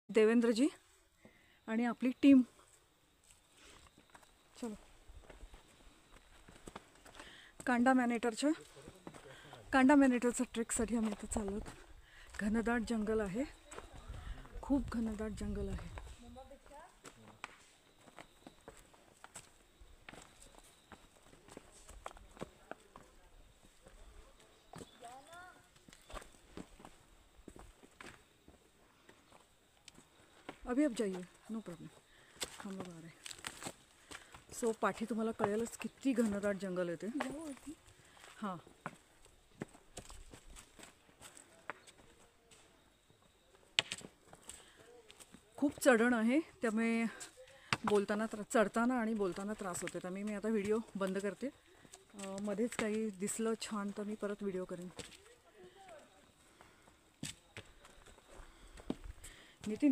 देवेंद्रजी आणि आपली टीम. चलो कांडा मॅनेटरच्या ट्रेकसाठी आम्ही इथं चाललो आहोत. घनदाट जंगल आहे, खूप घनदाट जंगल आहे. अभी अब जाइए, नो प्रॉब्लेम, हम लोग आ रहे हैं. सो पाठी तुम्हाला कळेलच किती घनदाट जंगल आहे ते. हां, खूप चढण आहे, त्यामुळे बोलताना चढताना आणि बोलताना त्रास होते. त्यामुळे मी आता व्हिडिओ बंद करते. मध्येच काही दिसलं छान तर मी परत व्हिडिओ करेन. नितीन